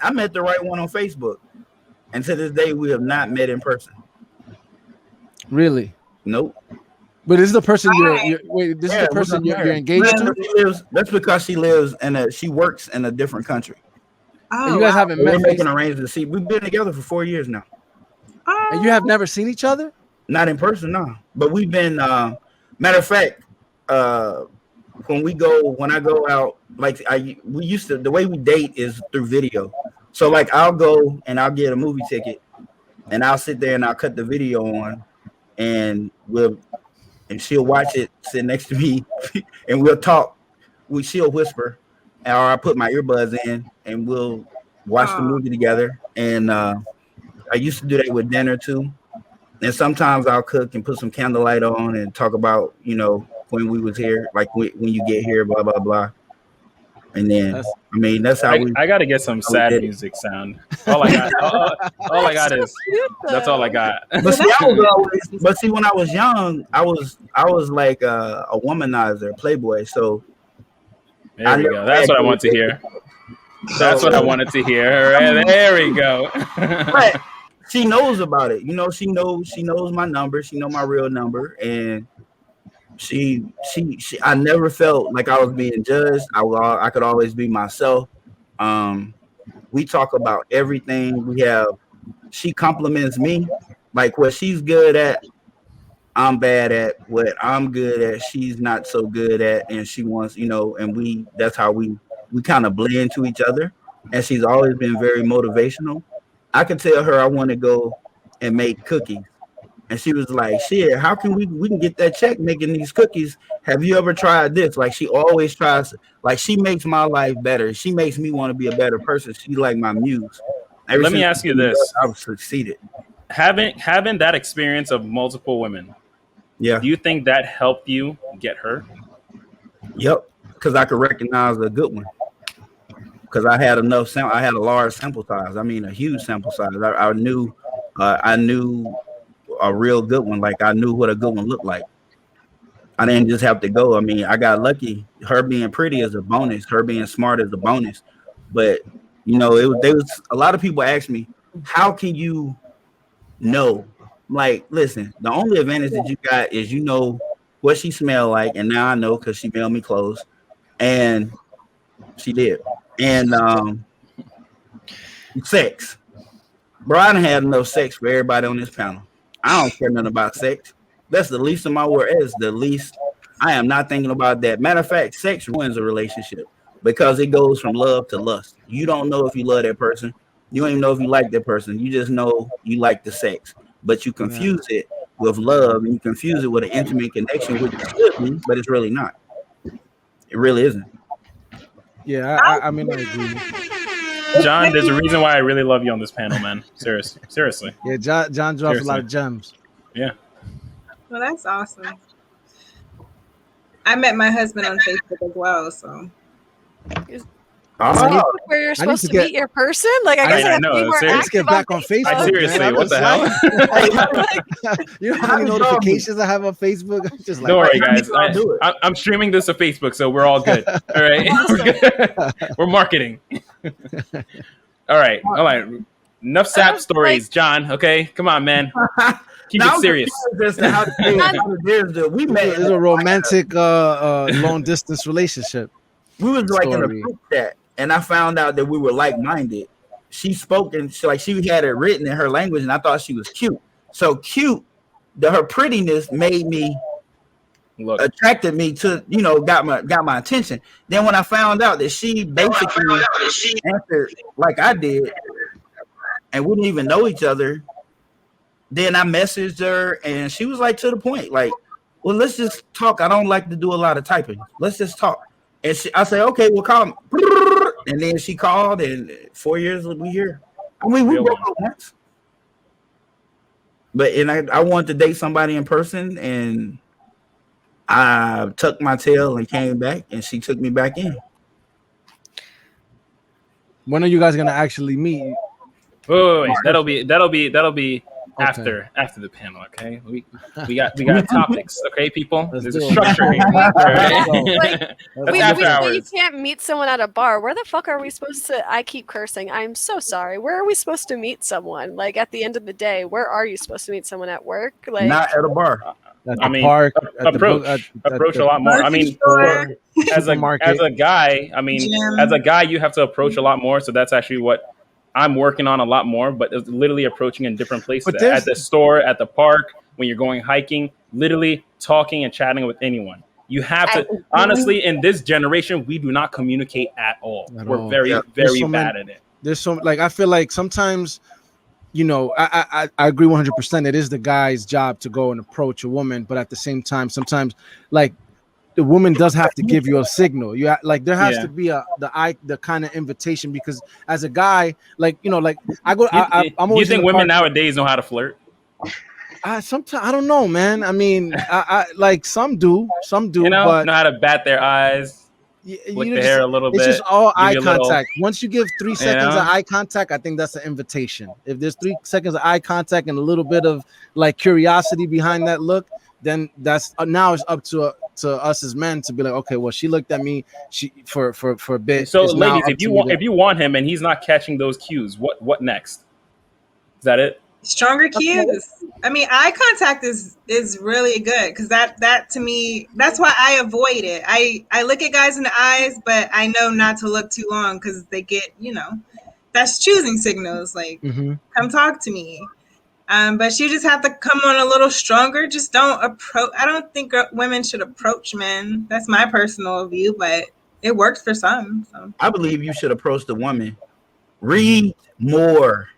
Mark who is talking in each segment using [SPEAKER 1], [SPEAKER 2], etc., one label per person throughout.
[SPEAKER 1] I met the right one on Facebook, and to this day we have not met in person.
[SPEAKER 2] Really?
[SPEAKER 1] Nope.
[SPEAKER 2] But this is the person wait. This is the person you're engaged to.
[SPEAKER 1] That's because she lives she works in a different country.
[SPEAKER 2] Oh, and you guys haven't met.
[SPEAKER 1] We're making arrangements to see. We've been together for 4 years now.
[SPEAKER 2] And you have never seen each other?
[SPEAKER 1] Not in person, no. But we've been. Matter of fact, when I go out, like we used to. The way we date is through video. So like I'll go and I'll get a movie ticket, and I'll sit there and I'll cut the video on, and she'll watch it, sit next to me, and we'll talk. She'll whisper, or I put my earbuds in, and we'll watch the movie together. And I used to do that with dinner too. And sometimes I'll cook and put some candlelight on and talk about, when we was here, like when you get here, blah blah blah. And then that's how
[SPEAKER 3] I got to get some sad music sound. All I got is that's all I got.
[SPEAKER 1] But see, when I was young, I was like a womanizer, playboy. So
[SPEAKER 3] there we go. That's what I want to hear. That's what I wanted to hear. Right, there we go.
[SPEAKER 1] But she knows about it. She knows my number. She knows my real number, and she I never felt like I was being judged. I could always be myself. We talk about everything. She compliments me, like what she's good at, I'm bad at. What I'm good at, she's not so good at, and she wants, and that's how we kind of blend to each other. And she's always been very motivational. I could tell her I want to go and make cookies. And she was like, shit, how can we can get that check making these cookies? Have you ever tried this? Like, she always tries, like, she makes my life better. She makes me want to be a better person. She's like my muse.
[SPEAKER 3] Let me ask you this.
[SPEAKER 1] I've succeeded.
[SPEAKER 3] Having that experience of multiple women,
[SPEAKER 1] yeah.
[SPEAKER 3] Do you think that helped you get her?
[SPEAKER 1] Yep. Because I could recognize a good one. Because I had a large sample size. I mean, a huge sample size. I knew a real good one. Like, I knew what a good one looked like. I didn't just have to go. I mean, I got lucky. Her being pretty is a bonus. Her being smart is a bonus. But there was a lot of people ask me, how can you know? Like, listen, the only advantage that you got is what she smelled like, and now I know because she mailed me clothes, and she did. And sex, bro. I done had enough sex for everybody on this panel. I don't care nothing about sex. That's the least of my worries. The least. I am not thinking about that. Matter of fact, sex ruins a relationship because it goes from love to lust. You don't know if you love that person. You don't even know if you like that person. You just know you like the sex, but you confuse it with love, and you confuse it with an intimate connection, which it should be, but it's really not. It really isn't.
[SPEAKER 2] Yeah, I mean, I agree.
[SPEAKER 3] John, there's a reason why I really love you on this panel, man. Seriously.
[SPEAKER 2] Yeah, John drops a lot of gems.
[SPEAKER 3] Yeah.
[SPEAKER 4] Well, that's awesome. I met my husband on Facebook as well, so.
[SPEAKER 5] Where you're supposed to meet your person? Like, I guess I know.
[SPEAKER 2] Let's get back on Facebook.
[SPEAKER 3] Seriously, what the hell?
[SPEAKER 2] You know how many notifications I have on Facebook? I'm just like,
[SPEAKER 3] don't worry, guys. I'm streaming this to Facebook, so we're all good. All right, we're marketing. All right. Enough sap stories, John. Okay, come on, man. Keep it serious.
[SPEAKER 1] We met.
[SPEAKER 2] It's a romantic, long distance relationship.
[SPEAKER 1] We was like in a group chat, and I found out that we were like-minded. She spoke, and she had it written in her language, and I thought she was cute. So cute, her prettiness made me attracted me to, got my attention. Then when I found out that she basically answered like I did, and we didn't even know each other, then I messaged her, and she was like to the point, like, well, let's just talk. I don't like to do a lot of typing. Let's just talk. And I said, okay, well, call me. And then she called, and 4 years we here. I mean, we broke up once. But I wanted to date somebody in person, and I tucked my tail and came back, and she took me back in.
[SPEAKER 2] When are you guys gonna actually meet?
[SPEAKER 3] Wait. That'll be after the panel. Okay, we got topics. Okay, people. There's a structure here.
[SPEAKER 5] We say you can't meet someone at a bar. Where the fuck are we supposed to? I keep cursing. I'm so sorry. Where are we supposed to meet someone? Like at the end of the day, where are you supposed to meet someone at work? Like
[SPEAKER 1] not at a bar.
[SPEAKER 2] At the park,
[SPEAKER 3] approach a lot more. I mean, as a guy, you have to approach a lot more. So that's actually what I'm working on a lot more. But it's literally approaching in different places, at the store, at the park, when you're going hiking, literally talking and chatting with anyone. You have to, honestly, in this generation, we do not communicate at all. We're very bad at it.
[SPEAKER 2] There's so, like, I feel like sometimes, you know, I agree 100%. It is the guy's job to go and approach a woman, but at the same time, sometimes, like, the woman does have to give you a signal. You like there has to be the kind of invitation, because as a guy, like, you know, like I go, I'm always.
[SPEAKER 3] You think women nowadays know how to flirt?
[SPEAKER 2] Sometimes I don't know, man. I mean, I like some do,
[SPEAKER 3] you know,
[SPEAKER 2] but
[SPEAKER 3] know how to bat their eyes. Flick the hair a little bit.
[SPEAKER 2] It's just all eye contact. Once you give 3 seconds of eye contact, I think that's an invitation. If there's 3 seconds of eye contact and a little bit of like curiosity behind that look, then that's now it's up to us as men to be like, okay, well, she looked at me for a bit.
[SPEAKER 3] So, ladies, if you want him and he's not catching those cues, what next? Is that it?
[SPEAKER 4] Stronger cues. I mean, eye contact is really good, because that to me, that's why I avoid it. I look at guys in the eyes, but I know not to look too long, because they get, you know, that's choosing signals, like come talk to me. But you just have to come on a little stronger. Just don't approach. I don't think women should approach men. That's my personal view, but it works for some. So.
[SPEAKER 1] I believe you should approach the woman. Read more.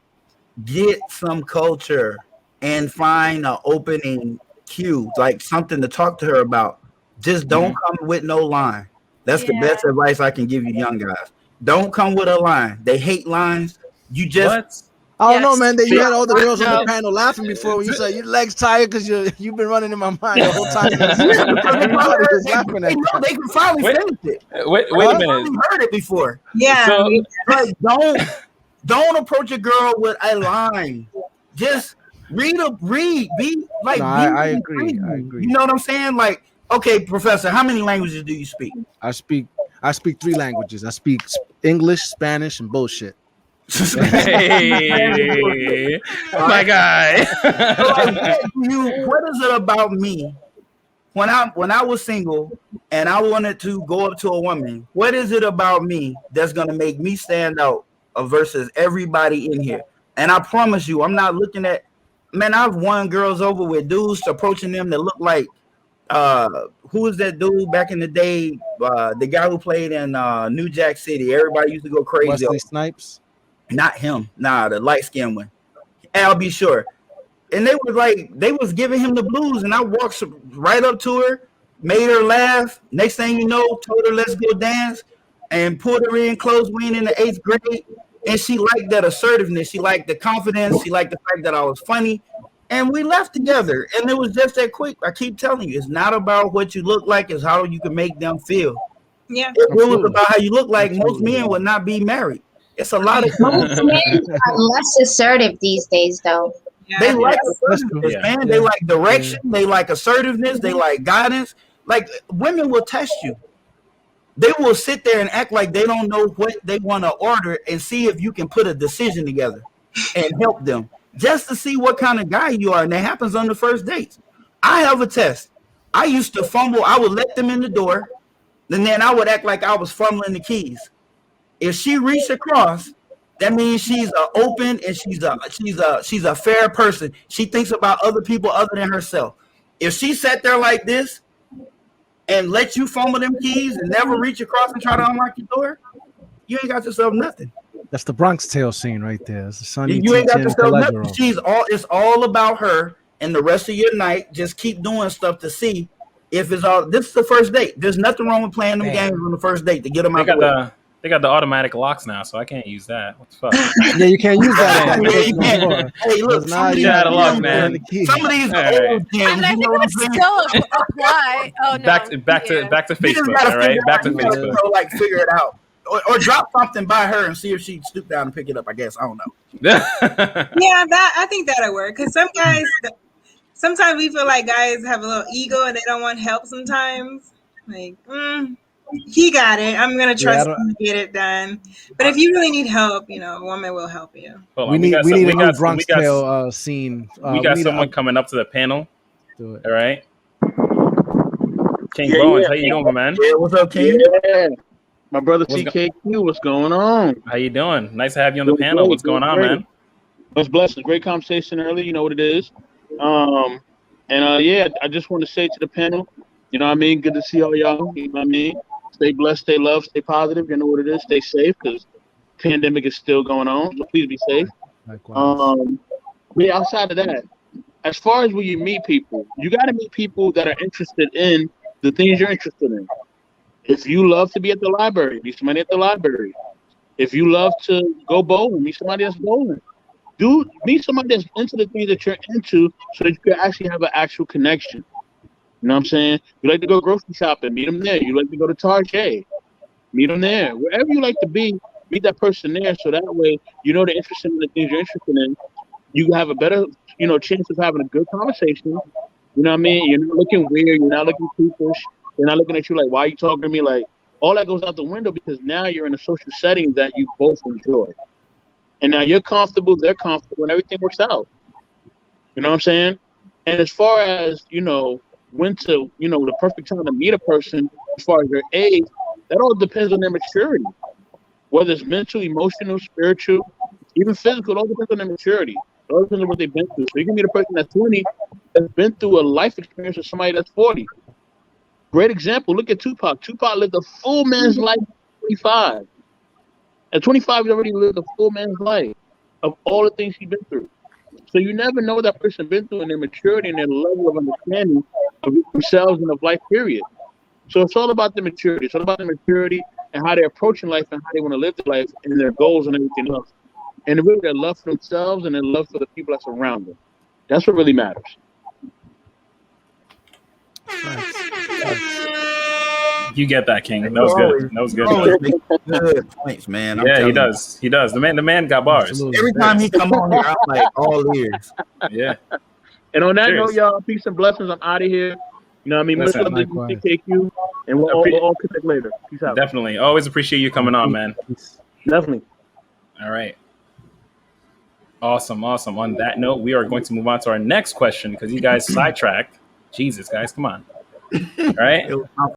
[SPEAKER 1] Get some culture and find an opening cue, like something to talk to her about. Just don't come with no line. That's the best advice I can give you, young guys. Don't come with a line. They hate lines. You just
[SPEAKER 2] I don't know, man. You had all the girls on the panel laughing before when you said your legs tired because you've been running in my mind the whole time.
[SPEAKER 1] They can finally finish it.
[SPEAKER 3] Wait a minute.
[SPEAKER 1] I've heard it before.
[SPEAKER 4] Yeah.
[SPEAKER 1] So, like, don't approach a girl with a line. Just read. Be like.
[SPEAKER 2] No, I agree.
[SPEAKER 1] You know what I'm saying? Like, okay, Professor, how many languages do you speak?
[SPEAKER 2] I speak 3 languages. I speak English, Spanish, and bullshit.
[SPEAKER 3] Hey, my guy.
[SPEAKER 1] What is it about me? When I was single and I wanted to go up to a woman, what is it about me that's gonna make me stand out versus everybody in here? And I promise you, I'm not looking at, man, I've won girls over with dudes approaching them that look like who was that dude back in the day? The guy who played in New Jack City. Everybody used to go crazy.
[SPEAKER 2] Wesley Snipes?
[SPEAKER 1] Not him. Nah, the light skinned one. I'll be sure. And they was giving him the blues, and I walked right up to her, made her laugh. Next thing you know, told her let's go dance, and pulled her in close. We in the 8th grade, and she liked that assertiveness. She liked the confidence. She liked the fact that I was funny, and we left together. And it was just that quick. I keep telling you, it's not about what you look like; it's how you can make them feel.
[SPEAKER 4] Yeah,
[SPEAKER 1] if it was about how you look like, most men would not be married. It's a lot of
[SPEAKER 6] most men are less assertive these days, though.
[SPEAKER 4] Yeah.
[SPEAKER 1] They like assertiveness, man. Yeah. They like direction. Yeah. They like assertiveness. They like guidance. Like, women will test you. They will sit there and act like they don't know what they want to order and see if you can put a decision together and help them just to see what kind of guy you are. And that happens on the first dates. I have a test. I used to fumble. I would let them in the door, and then I would act like I was fumbling the keys. If she reached across, that means she's open and she's a fair person. She thinks about other people other than herself. If she sat there like this and let you fumble them keys and never reach across and try to unlock your door, you ain't got yourself nothing.
[SPEAKER 2] That's the Bronx Tale scene right there. It's the Sonny
[SPEAKER 1] you ain't got yourself nothing. It's all about her, and the rest of your night, just keep doing stuff to see if it's all. This is the first date. There's nothing wrong with playing them games on the first date to get them out the way.
[SPEAKER 3] They got the automatic locks now, so I can't use that. What the fuck?
[SPEAKER 2] Yeah, you can't use that.
[SPEAKER 1] Hey, look,
[SPEAKER 3] some of these old
[SPEAKER 1] games.
[SPEAKER 5] I think it would still apply. Oh no.
[SPEAKER 3] Back to Facebook. All right, back to Facebook.
[SPEAKER 1] Like, figure it out. or drop something by her and see if she'd stoop down and pick it up. I guess I don't know.
[SPEAKER 4] Yeah, that I think that'll work because some guys. Sometimes we feel like guys have a little ego and they don't want help. Sometimes, like, he got it. I'm gonna trust him to get it done. But if you really need help, a woman will help you.
[SPEAKER 2] We need a new Bronx Tale scene.
[SPEAKER 3] We got someone coming up to the panel.
[SPEAKER 2] Do it.
[SPEAKER 3] All right. King Bones, how you doing, man?
[SPEAKER 1] Yeah, what's up, King?
[SPEAKER 7] Yeah. My brother TKQ, what's going on?
[SPEAKER 3] How you doing? Nice to have you on the panel. What's going on, man?
[SPEAKER 7] It's blessed. Great conversation earlier. You know what it is. I just want to say to the panel, you know what I mean? Good to see all y'all. You know what I mean? Stay blessed, stay loved, stay positive. You know what it is. Stay safe because pandemic is still going on. So please be safe. Outside of that, as far as when you meet people, you got to meet people that are interested in the things you're interested in. If you love to be at the library, meet somebody at the library. If you love to go bowling, meet somebody that's bowling. Meet somebody that's into the things that you're into so that you can actually have an actual connection. You know what I'm saying? You like to go grocery shopping, meet them there. You like to go to Target, meet them there. Wherever you like to be, meet that person there so that way they're interested in the things you're interested in. You have a better, chance of having a good conversation. You know what I mean? You're not looking weird. You're not looking foolish. They're not looking at you like, why are you talking to me? Like, all that goes out the window because now you're in a social setting that you both enjoy. And now you're comfortable, they're comfortable, and everything works out. You know what I'm saying? And as far as, when to, the perfect time to meet a person, as far as their age, that all depends on their maturity. Whether it's mental, emotional, spiritual, even physical, it all depends on their maturity. It all depends on what they've been through. So you can meet a person that's 20 that's been through a life experience with somebody that's 40. Great example, look at Tupac. Tupac lived a full man's life at 25. At 25, he already lived a full man's life of all the things he's been through. So you never know what that person been through and their maturity and their level of understanding of themselves and of life, period. So it's all about the maturity. It's all about the maturity and how they're approaching life and how they want to live their life and their goals and everything else. And really their love for themselves and their love for the people that's around them. That's what really matters.
[SPEAKER 3] You get that, King. That was good. That was good.
[SPEAKER 1] Good points, man.
[SPEAKER 3] He does. He does. The man got bars.
[SPEAKER 1] Absolutely. Every time he come on here, I'm like all ears.
[SPEAKER 3] Yeah.
[SPEAKER 7] And on that note, y'all, peace and blessings. I'm out of here. You know what I mean? Much love to TKQ, and we'll all connect later. Peace out.
[SPEAKER 3] Definitely. Always appreciate you coming on, man.
[SPEAKER 7] Definitely.
[SPEAKER 3] All right. Awesome. On that note, we are going to move on to our next question because you guys sidetracked. Jesus, guys, come on. All right.
[SPEAKER 1] It was my